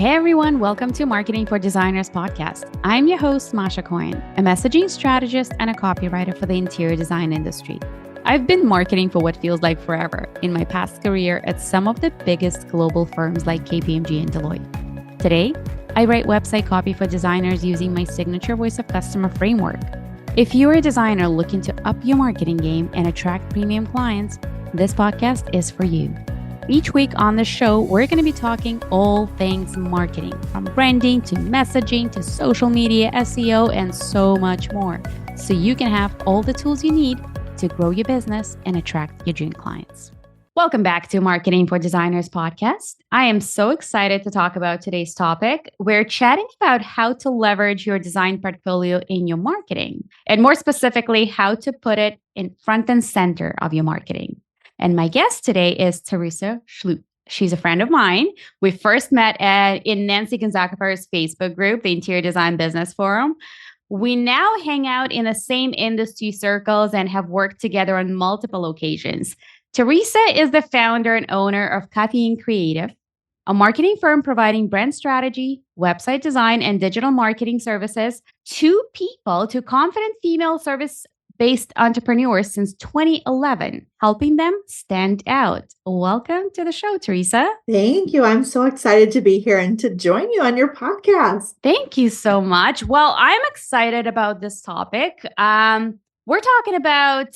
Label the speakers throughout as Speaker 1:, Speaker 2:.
Speaker 1: Hey everyone, welcome to Marketing for Designers podcast. I'm your host, Masha Coyne, a messaging strategist and a copywriter for the interior design industry. I've been marketing for what feels like forever in my past career at some of the biggest global firms like KPMG and Deloitte. Today, I write website copy for designers using my signature voice of customer framework. If you're a designer looking to up your marketing game and attract premium clients, this podcast is for you. Each week on the show, we're going to be talking all things marketing, from branding to messaging to social media, SEO, and so much more, so you can have all the tools you need to grow your business and attract your dream clients. Welcome back to Marketing for Designers podcast. I am so excited to talk about today's topic. We're chatting about how to leverage your design portfolio in your marketing, and more specifically, how to put it in front and center of your marketing. And my guest today is Teresa Schlup. She's a friend of mine. We first met in Nancy Gonzaga's Facebook group, the Interior Design Business Forum. We now hang out in the same industry circles and have worked together on multiple occasions. Teresa is the founder and owner of Copy & Creative, a marketing firm providing brand strategy, website design, and digital marketing services to confident female service-based entrepreneurs since 2011, helping them stand out. Welcome to the show, Teresa.
Speaker 2: Thank you. I'm so excited to be here and to join you on your podcast.
Speaker 1: Thank you so much. Well, I'm excited about this topic. We're talking about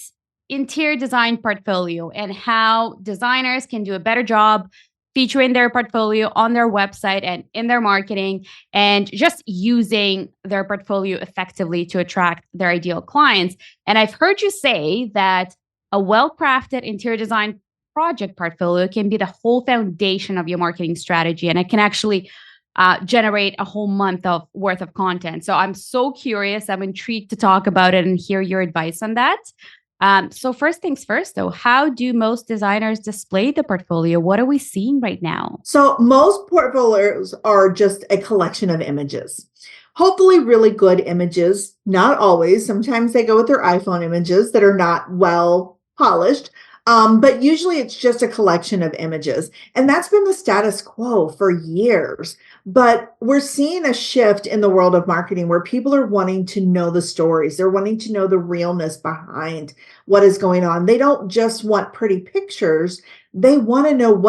Speaker 1: interior design portfolio and how designers can do a better job featuring their portfolio on their website and in their marketing, and just using their portfolio effectively to attract their ideal clients. And I've heard you say that a well-crafted interior design project portfolio can be the whole foundation of your marketing strategy, and it can actually generate a whole month worth of content. So I'm so curious. I'm intrigued to talk about it and hear your advice on that. So first things first, though, how do most designers display the portfolio? What are we seeing right now?
Speaker 2: So most portfolios are just a collection of images. Hopefully really good images, not always. Sometimes they go with their iPhone images that are not well polished. But usually it's just a collection of images. And that's been the status quo for years. But we're seeing a shift in the world of marketing where people are wanting to know the stories. They're wanting to know the realness behind what is going on. They don't just want pretty pictures. They want to know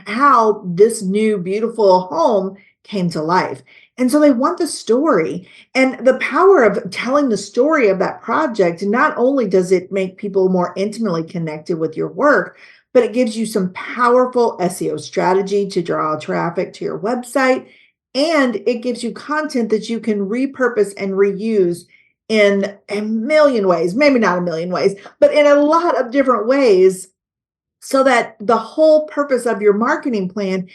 Speaker 2: how this new beautiful home came to life. And so they want the story, and the power of telling the story of that project. Not only does it make people more intimately connected with your work, but it gives you some powerful SEO strategy to draw traffic to your website. And it gives you content that you can repurpose and reuse in a million ways, maybe not a million ways, but in a lot of different ways, so that the whole purpose of your marketing plan,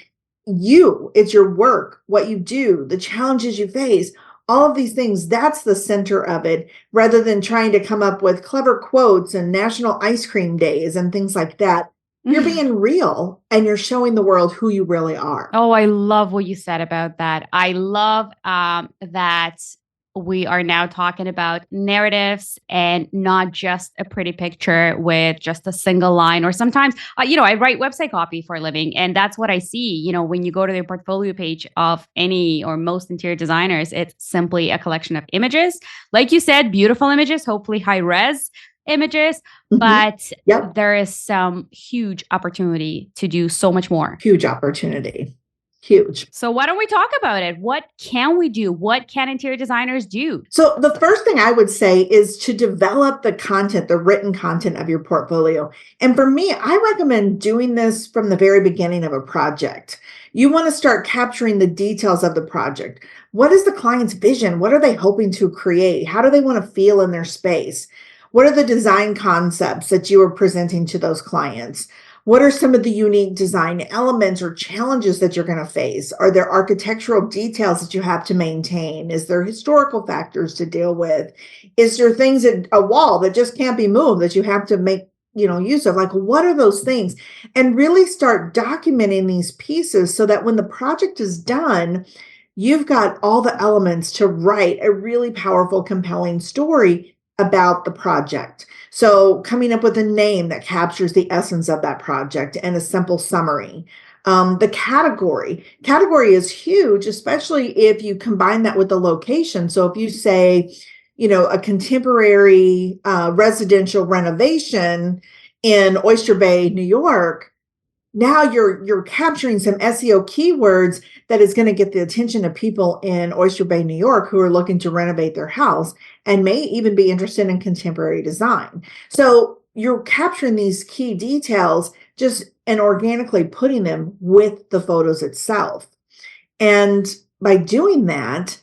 Speaker 2: it's your work, what you do, the challenges you face, all of these things, that's the center of it, rather than trying to come up with clever quotes and national ice cream days and things like that. You're being real and you're showing the world who you really are.
Speaker 1: Oh, I love what you said about that. I love that we are now talking about narratives and not just a pretty picture with just a single line. Or sometimes, I write website copy for a living, and that's what I see. When you go to the portfolio page of any or most interior designers, it's simply a collection of images. Like you said, beautiful images, hopefully high res images, but there is some huge opportunity to do so much more.
Speaker 2: Huge opportunity. Huge.
Speaker 1: So why don't we talk about it? What can we do? What can interior designers do?
Speaker 2: So the first thing I would say is to develop the content, the written content of your portfolio. And for me, I recommend doing this from the very beginning of a project. You want to start capturing the details of the project. What is the client's vision? What are they hoping to create? How do they want to feel in their space? What are the design concepts that you are presenting to those clients? What are some of the unique design elements or challenges that you're going to face? Are there architectural details that you have to maintain? Is there historical factors to deal with? Is there things in a wall that just can't be moved that you have to make, use of? Like, what are those things? And really start documenting these pieces so that when the project is done, you've got all the elements to write a really powerful, compelling story about the project. So coming up with a name that captures the essence of that project and a simple summary. The category is huge, especially if you combine that with the location. So if you say, a contemporary residential renovation in Oyster Bay, New York, now you're capturing some SEO keywords that is going to get the attention of people in Oyster Bay, New York, who are looking to renovate their house and may even be interested in contemporary design. So you're capturing these key details just and organically putting them with the photos itself. And by doing that,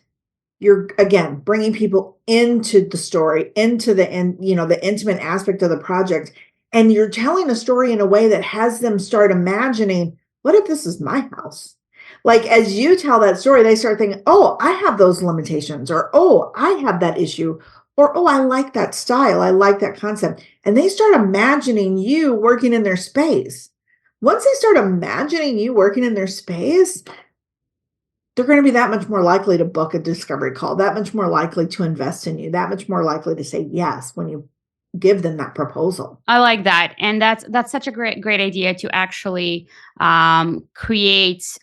Speaker 2: you're again bringing people into the story, into the intimate aspect of the project, and you're telling a story in a way that has them start imagining, what if this is my house? Like, as you tell that story, they start thinking, oh, I have those limitations, or oh, I have that issue, or oh, I like that style, I like that concept. And they start imagining you working in their space. Once they start imagining you working in their space, they're going to be that much more likely to book a discovery call, that much more likely to invest in you, that much more likely to say yes when you give them that proposal.
Speaker 1: I like that. And that's such a great idea to actually create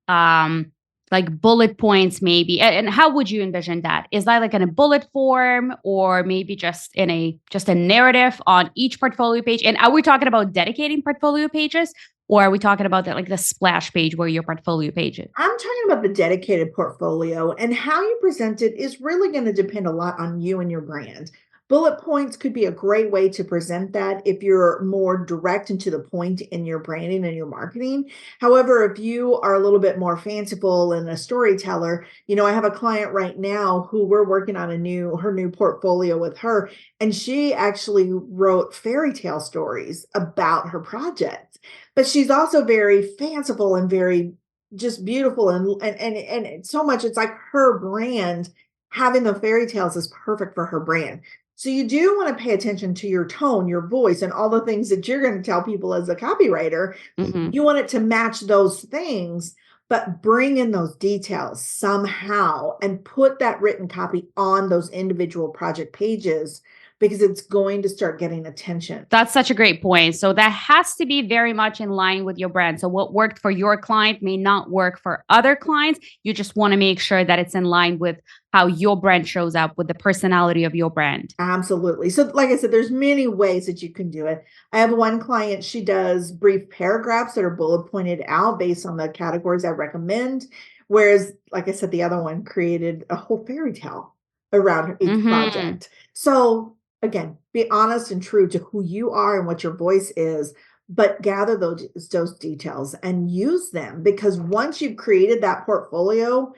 Speaker 1: like bullet points maybe. And how would you envision that? Is that like in a bullet form, or maybe just in a narrative on each portfolio page? And are we talking about dedicating portfolio pages, or are we talking about that, like the splash page where your portfolio page is?
Speaker 2: I'm talking about the dedicated portfolio, and how you present it is really going to depend a lot on you and your brand. Bullet points could be a great way to present that if you're more direct and to the point in your branding and your marketing. However, if you are a little bit more fanciful and a storyteller, I have a client right now who we're working on her new portfolio with her, and she actually wrote fairy tale stories about her project. But she's also very fanciful and very just beautiful, and so much it's like her brand. Having the fairy tales is perfect for her brand. So you do want to pay attention to your tone, your voice, and all the things that you're going to tell people as a copywriter.
Speaker 1: Mm-hmm.
Speaker 2: You want it to match those things, but bring in those details somehow and put that written copy on those individual project pages, because it's going to start getting attention.
Speaker 1: That's such a great point. So that has to be very much in line with your brand. So what worked for your client may not work for other clients. You just want to make sure that it's in line with how your brand shows up, with the personality of your brand.
Speaker 2: Absolutely. So like I said, there's many ways that you can do it. I have one client, she does brief paragraphs that are bullet pointed out based on the categories I recommend. Whereas, like I said, the other one created a whole fairy tale around each project. So again, be honest and true to who you are and what your voice is, but gather those details and use them, because once you've created that portfolio,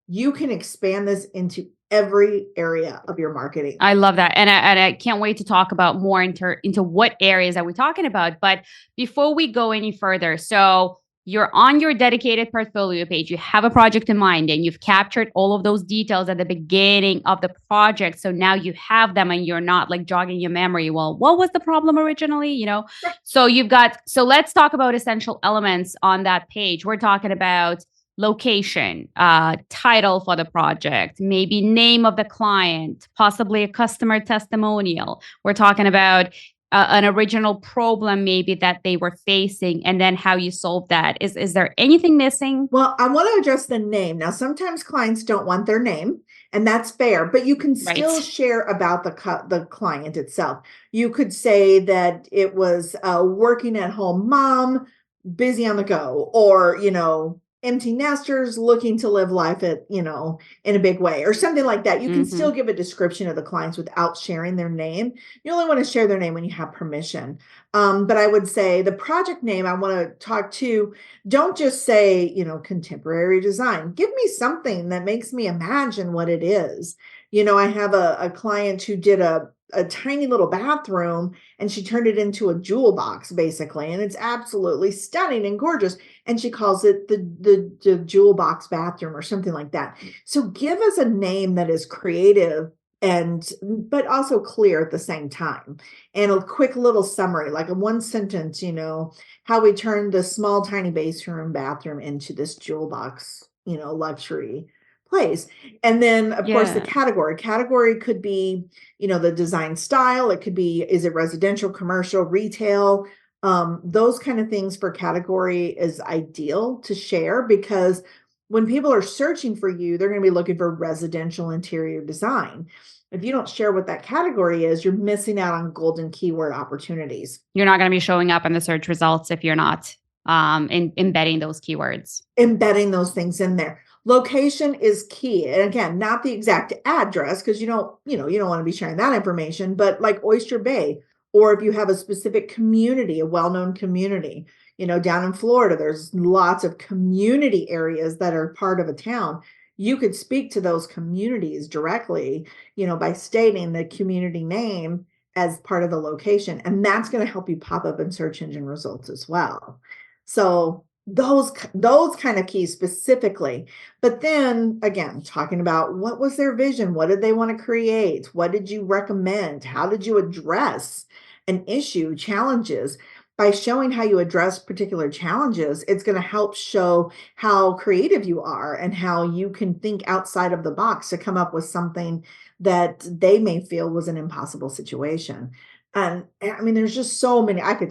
Speaker 2: you can expand this into every area of your marketing.
Speaker 1: I love that. And I can't wait to talk about more into what areas are we talking about. But before we go any further, so you're on your dedicated portfolio page, you have a project in mind, and you've captured all of those details at the beginning of the project. So now you have them and you're not like jogging your memory. Well, what was the problem originally? So so let's talk about essential elements on that page. We're talking about location, title for the project, maybe name of the client, possibly a customer testimonial. We're talking about an original problem maybe that they were facing, and then how you solve that. Is there anything missing?
Speaker 2: Well, I want to address the name. Now, sometimes clients don't want their name, and that's fair, but you can still share about the client itself. You could say that it was a working at home mom, busy on the go, or, empty nesters looking to live life in a big way, or something like that. You can still give a description of the clients without sharing their name. You only want to share their name when you have permission. But I would say the project name I want to talk to, don't just say, contemporary design. Give me something that makes me imagine what it is. I have a client who did a tiny little bathroom, and she turned it into a jewel box basically, and it's absolutely stunning and gorgeous, and she calls it the jewel box bathroom or something like that. So give us a name that is creative but also clear at the same time, and a quick little summary, like a one sentence, how we turned the small tiny bathroom into this jewel box, luxury place. And then of course the category could be, the design style. It could be, is it residential, commercial, retail? Those kind of things for category is ideal to share because when people are searching for you, they're going to be looking for residential interior design. If you don't share what that category is, you're missing out on golden keyword opportunities.
Speaker 1: You're not going to be showing up in the search results if you're not embedding those keywords.
Speaker 2: Embedding those things in there. Location is key. And again, not the exact address because you don't want to be sharing that information, but like Oyster Bay, or if you have a specific community, a well-known community, down in Florida, there's lots of community areas that are part of a town. You could speak to those communities directly, by stating the community name as part of the location. And that's going to help you pop up in search engine results as well. So those kind of keys specifically. But then again, talking about what was their vision? What did they want to create? What did you recommend? How did you address an issue, challenges? By showing how you address particular challenges, it's going to help show how creative you are and how you can think outside of the box to come up with something that they may feel was an impossible situation. And I mean, there's just so many. I could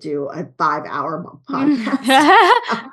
Speaker 2: do a 5-hour podcast.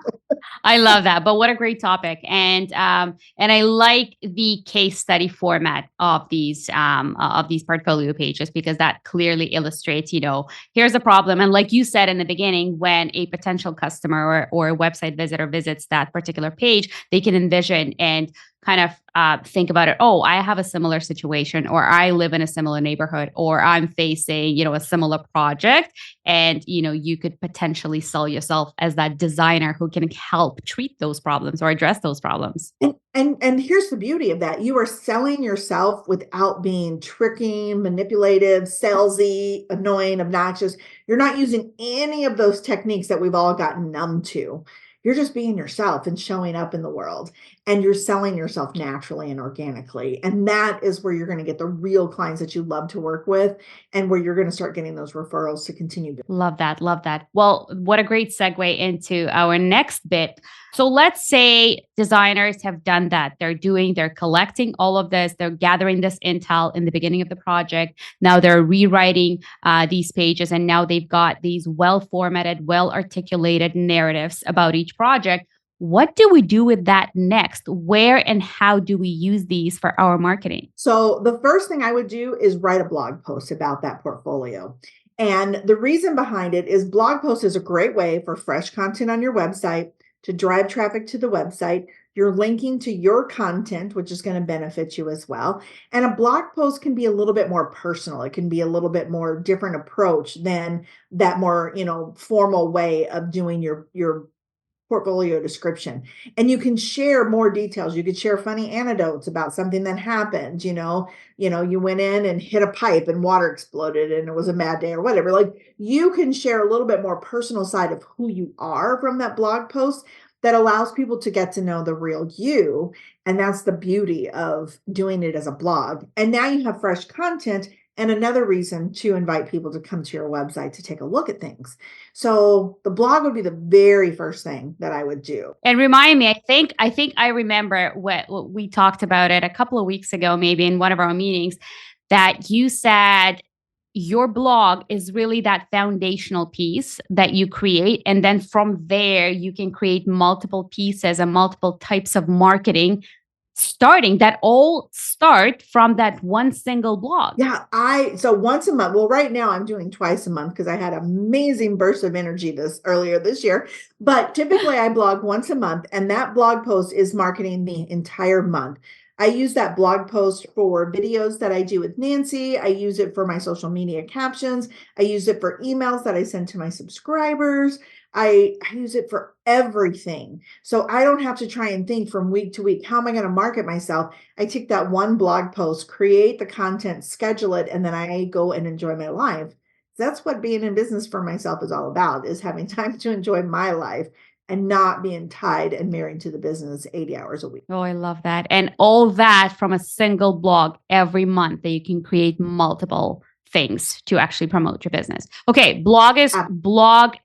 Speaker 1: I love that. But what a great topic. And I like the case study format of these portfolio pages, because that clearly illustrates, here's a problem. And like you said in the beginning, when a potential customer or a website visitor visits that particular page, they can envision and kind of think about it. Oh, I have a similar situation, or I live in a similar neighborhood, or I'm facing, a similar project. And, you could potentially sell yourself as that designer who can help treat those problems or address those problems.
Speaker 2: And here's the beauty of that. You are selling yourself without being tricking, manipulative, salesy, annoying, obnoxious. You're not using any of those techniques that we've all gotten numb to. You're just being yourself and showing up in the world, and you're selling yourself naturally and organically. And that is where you're going to get the real clients that you love to work with, and where you're going to start getting those referrals to continue.
Speaker 1: Love that. Love that. Well, what a great segue into our next bit. So let's say designers have done that. They're collecting all of this. They're gathering this intel in the beginning of the project. Now they're rewriting these pages, and now they've got these well-formatted, well-articulated narratives about each project. What do we do with that next? Where and how do we use these for our marketing?
Speaker 2: So the first thing I would do is write a blog post about that portfolio. And the reason behind it is blog post is a great way for fresh content on your website to drive traffic to the website. You're linking to your content, which is going to benefit you as well. And a blog post can be a little bit more personal. It can be a little bit more different approach than that more, formal way of doing your portfolio description. And you can share more details. You could share funny anecdotes about something that happened. You went in and hit a pipe and water exploded and it was a bad day or whatever. Like, you can share a little bit more personal side of who you are from that blog post that allows people to get to know the real you. And that's the beauty of doing it as a blog. And now you have fresh content and another reason to invite people to come to your website to take a look at things. So the blog would be the very first thing that I would do.
Speaker 1: And remind me, I think I remember what we talked about it a couple of weeks ago, maybe in one of our meetings, that you said your blog is really that foundational piece that you create. And then from there, you can create multiple pieces and multiple types of marketing that all start from that one single blog.
Speaker 2: Yeah, so once a month. Well, right now I'm doing twice a month because I had an amazing burst of energy earlier this year. But typically I blog once a month, and that blog post is marketing the entire month. I use that blog post for videos that I do with Nancy. I use it for my social media captions. I use it for emails that I send to my subscribers. I use it for everything. So I don't have to try and think from week to week, how am I going to market myself? I take that one blog post, create the content, schedule it, and then I go and enjoy my life. That's what being in business for myself is all about, is having time to enjoy my life and not being tied and married to the business 80 hours a week.
Speaker 1: Oh, I love that. And all that from a single blog every month that you can create multiple things to actually promote your business. Okay, blog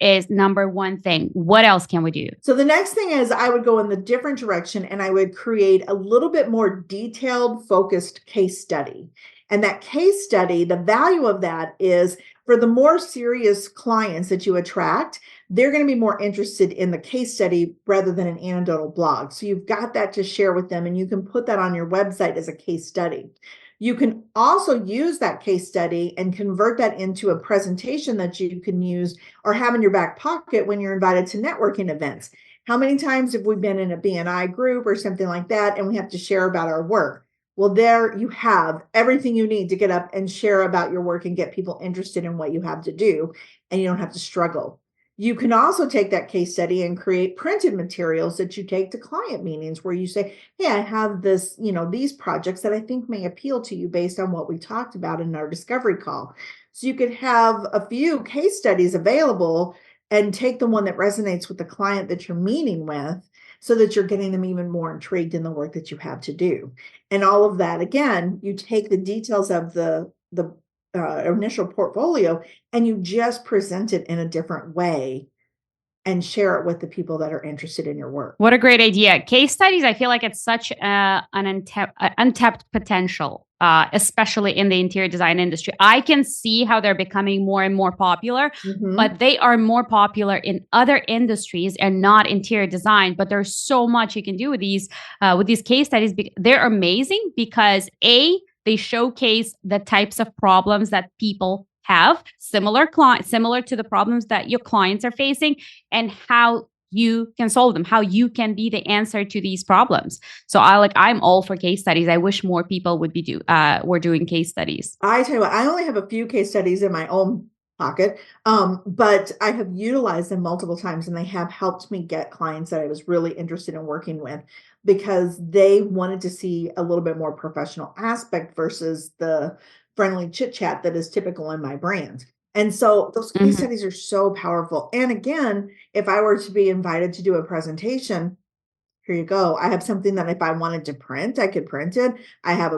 Speaker 1: is number one thing. What else can we do?
Speaker 2: So the next thing is I would go in the different direction and I would create a little bit more detailed, focused case study. And that case study, the value of that is for the more serious clients that you attract, they're going to be more interested in the case study rather than an anecdotal blog. So you've got that to share with them and you can put that on your website as a case study. You can also use that case study and convert that into a presentation that you can use or have in your back pocket when you're invited to networking events. How many times have we been in a BNI group or something like that and we have to share about our work? Well, there you have everything you need to get up and share about your work and get people interested in what you have to do, and you don't have to struggle. You can also take that case study and create printed materials that you take to client meetings where you say, hey, I have this, these projects that I think may appeal to you based on what we talked about in our discovery call. So you could have a few case studies available and take the one that resonates with the client that you're meeting with so that you're getting them even more intrigued in the work that you have to do. And all of that, again, you take the details of the initial portfolio and you just present it in a different way and share it with the people that are interested in your work.
Speaker 1: What a great idea. Case studies, I feel like it's such an untapped potential, especially in the interior design industry. I can see how they're becoming more and more popular, but they are more popular in other industries and not interior design. But there's so much you can do with these case studies. They're amazing because they showcase the types of problems that people have, similar to the problems that your clients are facing, and how you can solve them, how you can be the answer to these problems. So I'm all for case studies. I wish more people would be were doing case studies.
Speaker 2: I tell you what, I only have a few case studies in my own pocket, but I have utilized them multiple times and they have helped me get clients that I was really interested in working with because they wanted to see a little bit more professional aspect versus the friendly chit chat that is typical in my brand. And so those case studies are so powerful. And again, if I were to be invited to do a presentation, here you go. I have something that if I wanted to print, I could print it. I have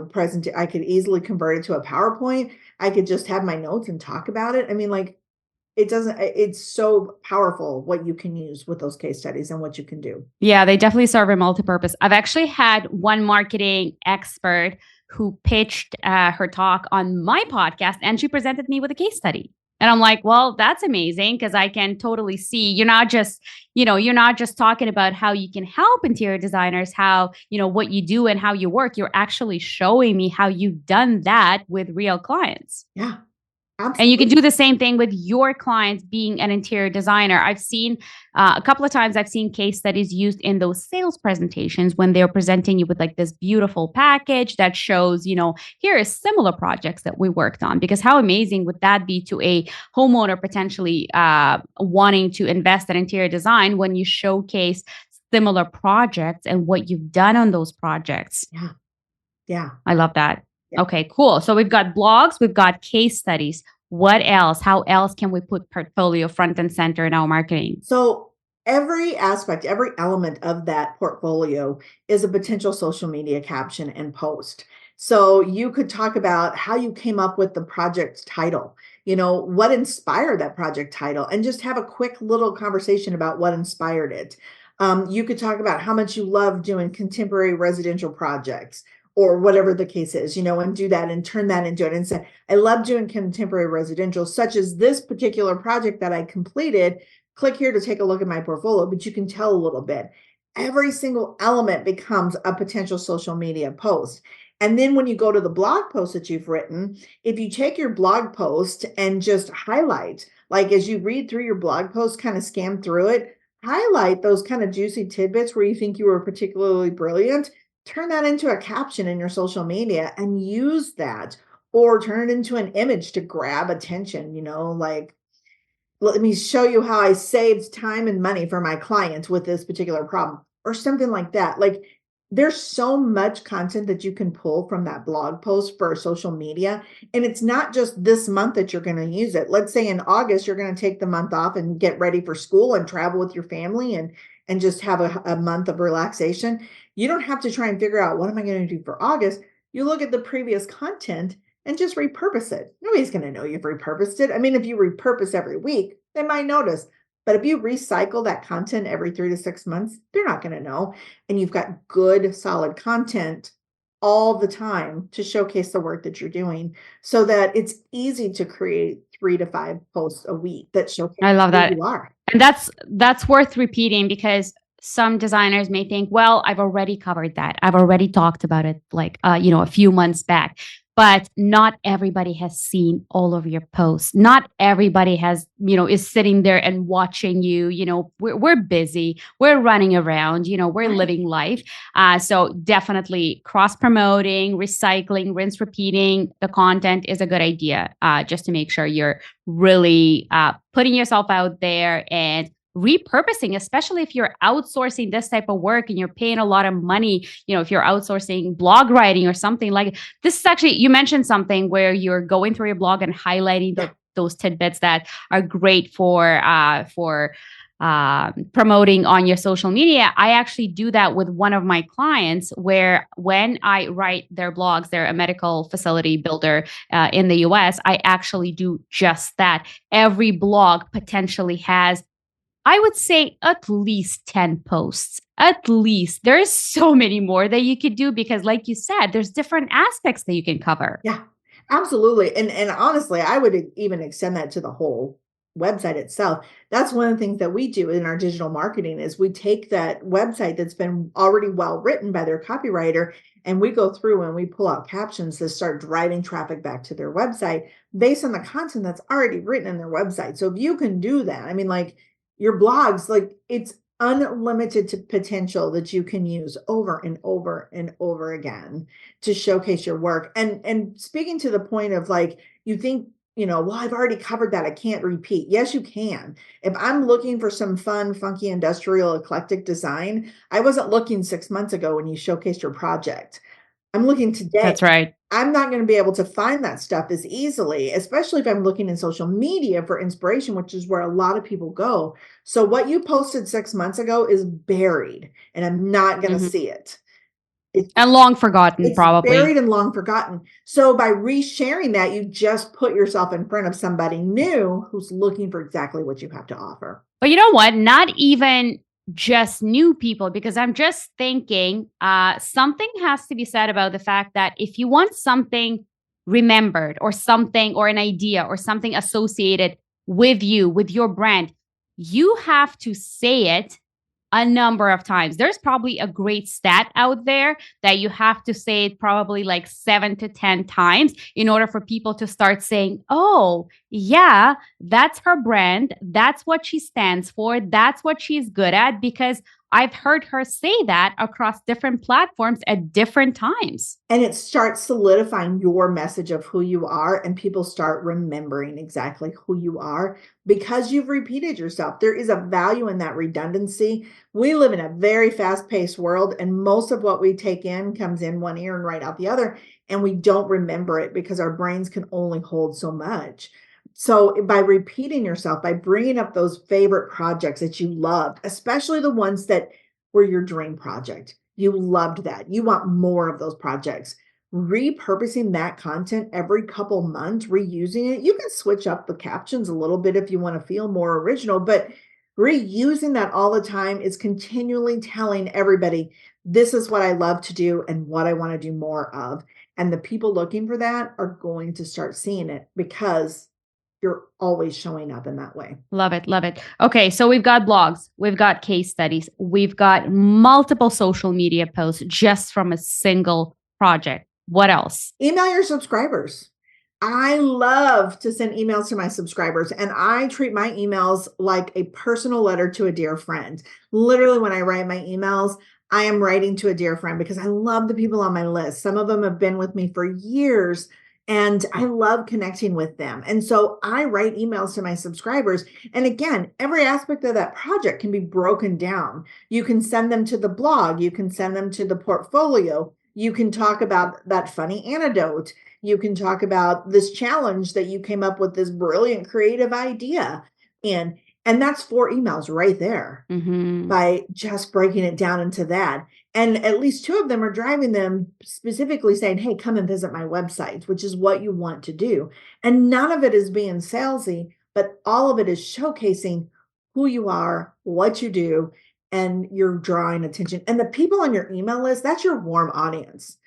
Speaker 2: I could easily convert it to a PowerPoint. I could just have my notes and talk about it. I mean, it's so powerful what you can use with those case studies and what you can do.
Speaker 1: Yeah, they definitely serve a multi-purpose. I've actually had one marketing expert who pitched her talk on my podcast and she presented me with a case study. And I'm like, well, that's amazing because I can totally see you're not just talking about how you can help interior designers, how, what you do and how you work. You're actually showing me how you've done that with real clients.
Speaker 2: Yeah. Absolutely.
Speaker 1: And you can do the same thing with your clients being an interior designer. I've seen a couple of times I've seen case studies used in those sales presentations when they're presenting you with like this beautiful package that shows, here are similar projects that we worked on. Because how amazing would that be to a homeowner potentially wanting to invest in interior design when you showcase similar projects and what you've done on those projects.
Speaker 2: Yeah. Yeah.
Speaker 1: I love that.
Speaker 2: Yeah.
Speaker 1: Okay, cool. So we've got blogs, we've got case studies. What else? How else can we put portfolio front and center in our marketing?
Speaker 2: So every aspect, every element of that portfolio is a potential social media caption and post. So you could talk about how you came up with the project title, what inspired that project title, and just have a quick little conversation about what inspired it. You could talk about how much you love doing contemporary residential projects, or whatever the case is, and do that and turn that into it and say, I love doing contemporary residential, such as this particular project that I completed. Click here to take a look at my portfolio, but you can tell a little bit. Every single element becomes a potential social media post. And then when you go to the blog post that you've written, if you take your blog post and just highlight, like as you read through your blog post, kind of scan through it, highlight those kind of juicy tidbits where you think you were particularly brilliant. Turn that into a caption in your social media and use that, or turn it into an image to grab attention, like, let me show you how I saved time and money for my clients with this particular problem, or something like that. Like, there's so much content that you can pull from that blog post for social media. And it's not just this month that you're going to use it. Let's say in August, you're going to take the month off and get ready for school and travel with your family and just have a month of relaxation. You don't have to try and figure out what am I going to do for August. You look at the previous content and just repurpose it. Nobody's going to know you've repurposed it. I mean, if you repurpose every week, they might notice. But if you recycle that content every 3 to 6 months, they're not going to know. And you've got good, solid content all the time to showcase the work that you're doing so that it's easy to create 3 to 5 posts a week that showcase
Speaker 1: I love
Speaker 2: who
Speaker 1: that.
Speaker 2: you are.
Speaker 1: And that's worth repeating because some designers may think, well, I've already covered that. I've already talked about it like a few months back. But not everybody has seen all of your posts. Not everybody has, is sitting there and watching you. We're busy. We're running around, we're
Speaker 2: Right.
Speaker 1: living life. So definitely cross promoting, recycling, rinse, repeating the content is a good idea, just to make sure you're really putting yourself out there and repurposing, especially if you're outsourcing this type of work and you're paying a lot of money, if you're outsourcing blog writing or something like this. Is actually, you mentioned something where you're going through your blog and highlighting those tidbits that are great for promoting on your social media. I actually do that with one of my clients where when I write their blogs, they're a medical facility builder in the US. I actually do just that. Every blog potentially has, I would say, at least 10 posts. At least. There's so many more that you could do because, like you said, there's different aspects that you can cover.
Speaker 2: Yeah, absolutely. And honestly, I would even extend that to the whole website itself. That's one of the things that we do in our digital marketing is we take that website that's been already well written by their copywriter and we go through and we pull out captions to start driving traffic back to their website based on the content that's already written in their website. So if you can do that, I mean, like your blogs, like it's unlimited to potential that you can use over and over and over again to showcase your work. And speaking to the point of like, you think, well, I've already covered that. I can't repeat. Yes, you can. If I'm looking for some fun, funky, industrial, eclectic design, I wasn't looking 6 months ago when you showcased your project. I'm looking today.
Speaker 1: That's right.
Speaker 2: I'm not going to be able to find that stuff as easily, especially if I'm looking in social media for inspiration, which is where a lot of people go. So what you posted 6 months ago is buried and I'm not going to see it.
Speaker 1: And long forgotten,
Speaker 2: It's
Speaker 1: probably.
Speaker 2: buried and long forgotten. So by resharing that, you just put yourself in front of somebody new who's looking for exactly what you have to offer.
Speaker 1: But you know what? Not even just new people, because I'm just thinking something has to be said about the fact that if you want something remembered or something or an idea or something associated with you, with your brand, you have to say it a number of times. There's probably a great stat out there that you have to say it probably like 7 to 10 times in order for people to start saying, oh, yeah, that's her brand. That's what she stands for. That's what she's good at, because I've heard her say that across different platforms at different times.
Speaker 2: And it starts solidifying your message of who you are, and people start remembering exactly who you are because you've repeated yourself. There is a value in that redundancy. We live in a very fast-paced world, and most of what we take in comes in one ear and right out the other, and we don't remember it because our brains can only hold so much. So by repeating yourself, by bringing up those favorite projects that you loved, especially the ones that were your dream project, you loved that. You want more of those projects. Repurposing that content every couple months, reusing it. You can switch up the captions a little bit if you want to feel more original, but reusing that all the time is continually telling everybody, this is what I love to do and what I want to do more of. And the people looking for that are going to start seeing it because you're always showing up in that way.
Speaker 1: Love it. Love it. Okay. So we've got blogs, we've got case studies, we've got multiple social media posts just from a single project. What else?
Speaker 2: Email your subscribers. I love to send emails to my subscribers, and I treat my emails like a personal letter to a dear friend. Literally, when I write my emails, I am writing to a dear friend because I love the people on my list. Some of them have been with me for years, and I love connecting with them. And so I write emails to my subscribers. And again, every aspect of that project can be broken down. You can send them to the blog. You can send them to the portfolio. You can talk about that funny anecdote. You can talk about this challenge that you came up with, this brilliant creative idea in. And that's 4 emails right there by just breaking it down into that. And at least 2 of them are driving them specifically saying, hey, come and visit my website, which is what you want to do. And none of it is being salesy, but all of it is showcasing who you are, what you do, and you're drawing attention. And the people on your email list, that's your warm audience.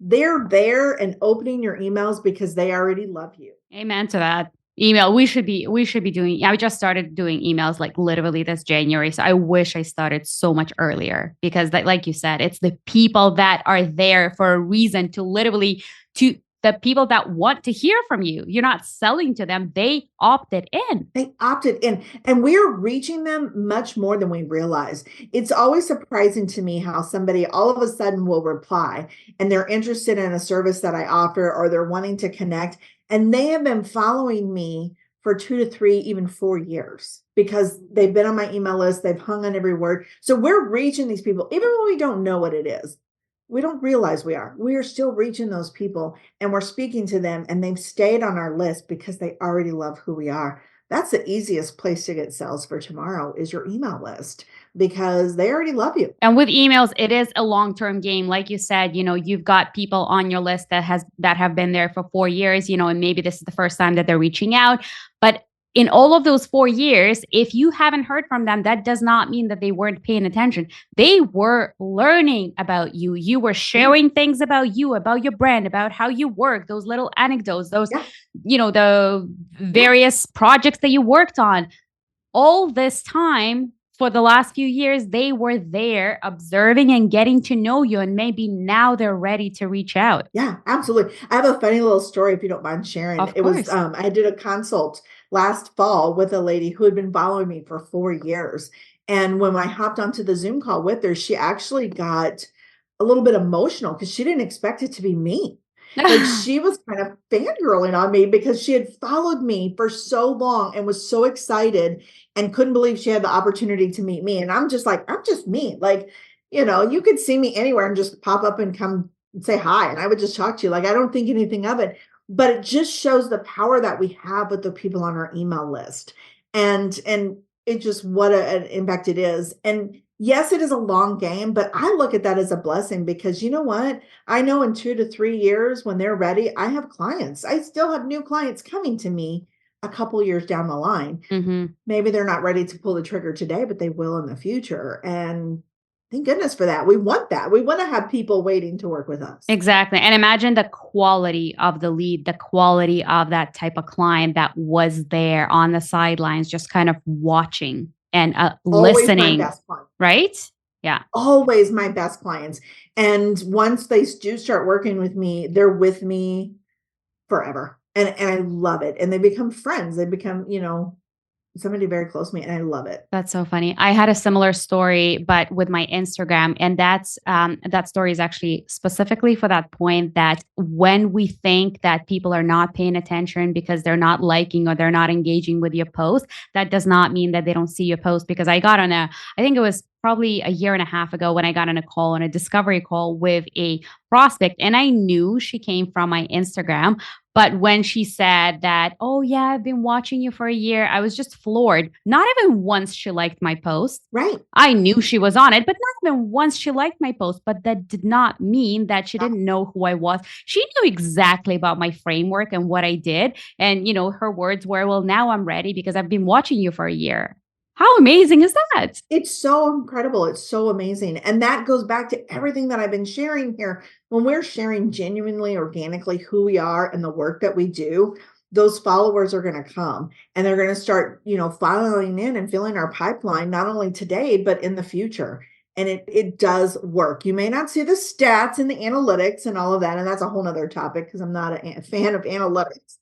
Speaker 2: They're there and opening your emails because they already love you.
Speaker 1: Amen to that. Email. We should be doing, yeah, we just started doing emails like literally this January. So I wish I started so much earlier because like you said, it's the people that are there for a reason to literally to the people that want to hear from you. You're not selling to them. They opted in.
Speaker 2: They opted in, and we're reaching them much more than we realize. It's always surprising to me how somebody all of a sudden will reply and they're interested in a service that I offer, or they're wanting to connect, and they have been following me for 2 to 3, even 4 years because they've been on my email list. They've hung on every word. So we're reaching these people, even when we don't know what it is. We don't realize we are. We are still reaching those people and we're speaking to them, and they've stayed on our list because they already love who we are. That's the easiest place to get sales for tomorrow is your email list because they already love you.
Speaker 1: And with emails, it is a long-term game. Like you said, you've got people on your list that have been there for 4 years, and maybe this is the first time that they're reaching out. But in all of those 4 years, if you haven't heard from them, that does not mean that they weren't paying attention. They were learning about you. You were sharing things about you, about your brand, about how you work, those little anecdotes, those, the various projects that you worked on. All this time, for the last few years, they were there observing and getting to know you. And maybe now they're ready to reach out.
Speaker 2: Yeah, absolutely. I have a funny little story if you don't mind sharing.
Speaker 1: Of
Speaker 2: It was,
Speaker 1: course.
Speaker 2: I did a consult last fall with a lady who had been following me for 4 years. And when I hopped onto the Zoom call with her, she actually got a little bit emotional because she didn't expect it to be me. Like she was kind of fangirling on me because she had followed me for so long and was so excited and couldn't believe she had the opportunity to meet me. And I'm just like, I'm just me. Like, you could see me anywhere and just pop up and come and say hi. And I would just talk to you. Like, I don't think anything of it, but it just shows the power that we have with the people on our email list. And it just what an impact it is. And yes, it is a long game, but I look at that as a blessing because you know what? I know in 2 to 3 years when they're ready, I have clients. I still have new clients coming to me a couple years down the line. Maybe they're not ready to pull the trigger today, but they will in the future. And thank goodness for that. We want that. We want to have people waiting to work with us.
Speaker 1: Exactly. And imagine the quality of the lead, the quality of that type of client that was there on the sidelines, just kind of watching and listening.
Speaker 2: My best client.
Speaker 1: Right? Yeah.
Speaker 2: Always my best clients. And once they do start working with me, they're with me forever. And I love it. And they become friends. They become, somebody very close to me, and I love it.
Speaker 1: That's so funny. I had a similar story, but with my Instagram, and that story is actually specifically for that point that when we think that people are not paying attention because they're not liking or they're not engaging with your post, that does not mean that they don't see your post. Because I think it was probably a year and a half ago when I got on a discovery call with a prospect, and I knew she came from my Instagram. But when she said that, oh yeah, I've been watching you for a year, I was just floored. Not even once she liked my post.
Speaker 2: Right.
Speaker 1: I knew she was on it, but not even once she liked my post. But that did not mean that she didn't know who I was. She knew exactly about my framework and what I did. And, her words were, well, now I'm ready because I've been watching you for a year. How amazing is that?
Speaker 2: It's so incredible. It's so amazing. And that goes back to everything that I've been sharing here. When we're sharing genuinely, organically who we are and the work that we do, those followers are going to come and they're going to start, filing in and filling our pipeline, not only today, but in the future. And it does work. You may not see the stats and the analytics and all of that. And that's a whole nother topic because I'm not a fan of analytics.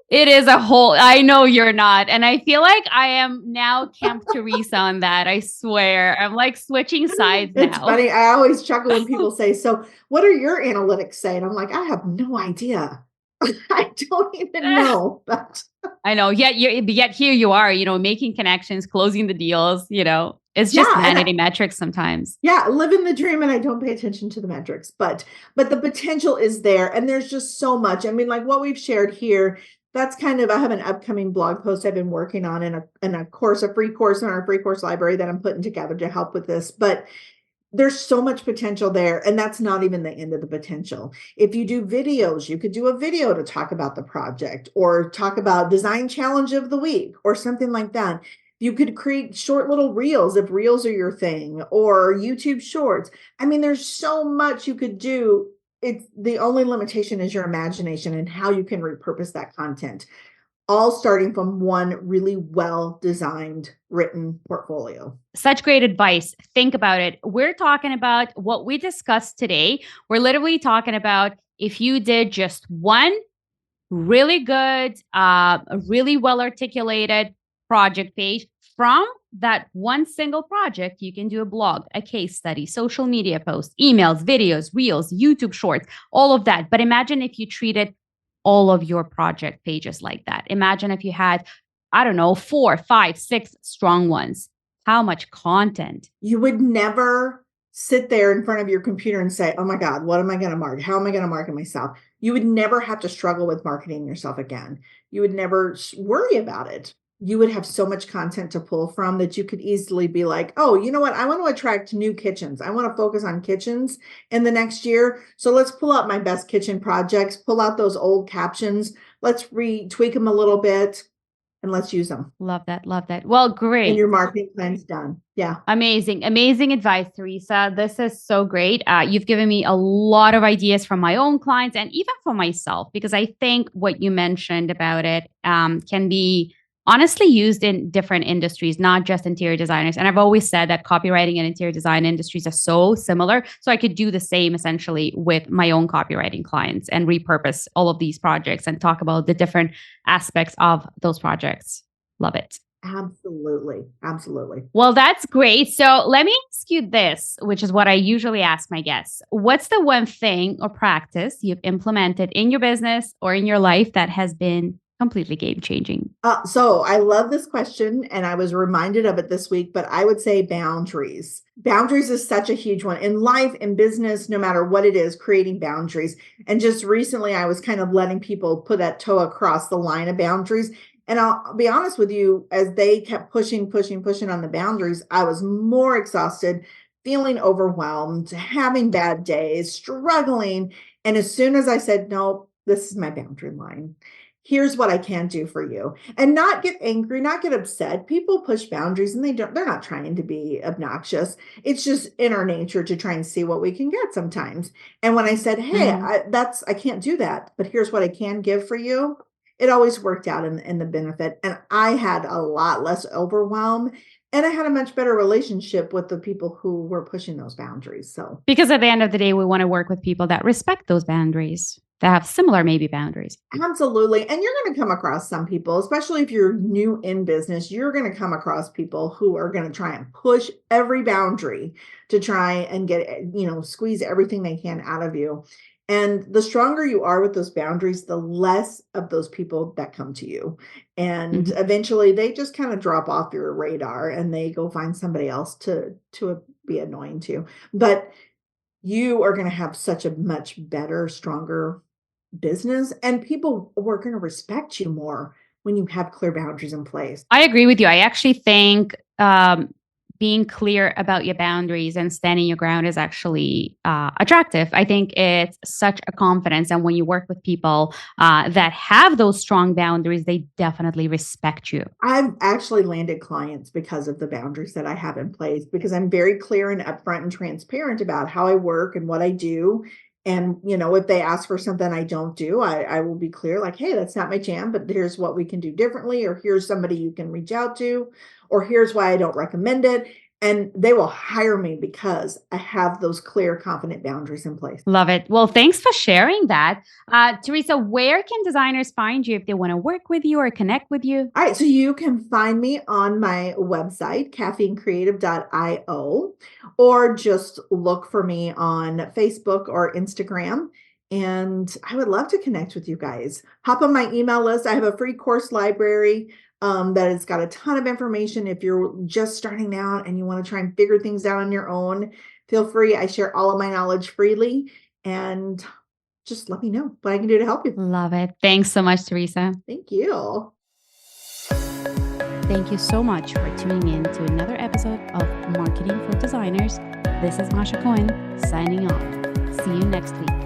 Speaker 1: It is I know you're not. And I feel like I am now Camp Teresa on that. I swear. I'm like switching sides now.
Speaker 2: It's funny. I always chuckle when people say, so what are your analytics saying? I'm like, I have no idea. I don't even know. But
Speaker 1: I know. Yet here you are, making connections, closing the deals, It's just vanity metrics sometimes.
Speaker 2: Yeah, living the dream, and I don't pay attention to the metrics, but the potential is there, and there's just so much. I mean, like what we've shared here, that's kind of, I have an upcoming blog post I've been working on in a course, a free course in our free course library that I'm putting together to help with this. But there's so much potential there. And that's not even the end of the potential. If you do videos, you could do a video to talk about the project or talk about design challenge of the week or something like that. You could create short little reels if reels are your thing, or YouTube shorts. I mean, there's so much you could do. It's the only limitation is your imagination and how you can repurpose that content, all starting from one really well designed written portfolio.
Speaker 1: Such great advice. Think about it. We're talking about what we discussed today. We're literally talking about if you did just one really good, really well articulated project page from that one single project, you can do a blog, a case study, social media posts, emails, videos, reels, YouTube shorts, all of that. But imagine if you treated all of your project pages like that. Imagine if you had, I don't know, 4, 5, 6 strong ones. How much content?
Speaker 2: You would never sit there in front of your computer and say, oh my God, what am I going to market? How am I going to market myself? You would never have to struggle with marketing yourself again. You would never worry about it. You would have so much content to pull from that you could easily be like, oh, you know what? I want to attract new kitchens. I want to focus on kitchens in the next year. So let's pull out my best kitchen projects, pull out those old captions. Let's retweak them a little bit and let's use them.
Speaker 1: Love that. Love that. Well, great.
Speaker 2: And your marketing plan's done. Yeah.
Speaker 1: Amazing. Amazing advice, Teresa. This is so great. You've given me a lot of ideas from my own clients and even for myself, because I think what you mentioned about it can be honestly used in different industries, not just interior designers. And I've always said that copywriting and interior design industries are so similar. So I could do the same essentially with my own copywriting clients and repurpose all of these projects and talk about the different aspects of those projects. Love it.
Speaker 2: Absolutely. Absolutely.
Speaker 1: Well, that's great. So let me ask you this, which is what I usually ask my guests. What's the one thing or practice you've implemented in your business or in your life that has been completely game changing?
Speaker 2: So I love this question, and I was reminded of it this week, but I would say boundaries. Boundaries is such a huge one in life, in business, no matter what it is, creating boundaries. And just recently, I was kind of letting people put that toe across the line of boundaries. And I'll be honest with you, as they kept pushing on the boundaries, I was more exhausted, feeling overwhelmed, having bad days, struggling. And as soon as I said, no, this is my boundary line. Here's what I can do for you. And not get angry, not get upset. People push boundaries and they're not trying to be obnoxious. It's just in our nature to try and see what we can get sometimes. And when I said, hey, I can't do that, but here's what I can give for you, it always worked out in the benefit. And I had a lot less overwhelm, and I had a much better relationship with the people who were pushing those boundaries. So,
Speaker 1: because at the end of the day, we want to work with people that respect those boundaries, that have similar maybe boundaries.
Speaker 2: Absolutely. And you're going to come across some people, especially if you're new in business, you're going to come across people who are going to try and push every boundary to try and get, squeeze everything they can out of you. And the stronger you are with those boundaries, the less of those people that come to you. And eventually they just kind of drop off your radar and they go find somebody else to be annoying to. But you are going to have such a much better, stronger business, and people are going to respect you more when you have clear boundaries in place.
Speaker 1: I agree with you. I actually think being clear about your boundaries and standing your ground is actually attractive. I think it's such a confidence. And when you work with people that have those strong boundaries, they definitely respect you.
Speaker 2: I've actually landed clients because of the boundaries that I have in place, because I'm very clear and upfront and transparent about how I work and what I do. And, if they ask for something I don't do, I will be clear, like, hey, that's not my jam, but here's what we can do differently, or here's somebody you can reach out to, or here's why I don't recommend it. And they will hire me because I have those clear, confident boundaries in place.
Speaker 1: Love it. Well, thanks for sharing that. Teresa, where can designers find you if they want to work with you or connect with you?
Speaker 2: All right. So you can find me on my website, caffeinecreative.io, or just look for me on Facebook or Instagram. And I would love to connect with you guys. Hop on my email list. I have a free course library that has got a ton of information. If you're just starting out and you want to try and figure things out on your own, feel free. I share all of my knowledge freely. And just let me know what I can do to help you.
Speaker 1: Love it. Thanks so much, Teresa.
Speaker 2: Thank you.
Speaker 1: Thank you so much for tuning in to another episode of Marketing for Designers. This is Masha Cohen signing off. See you next week.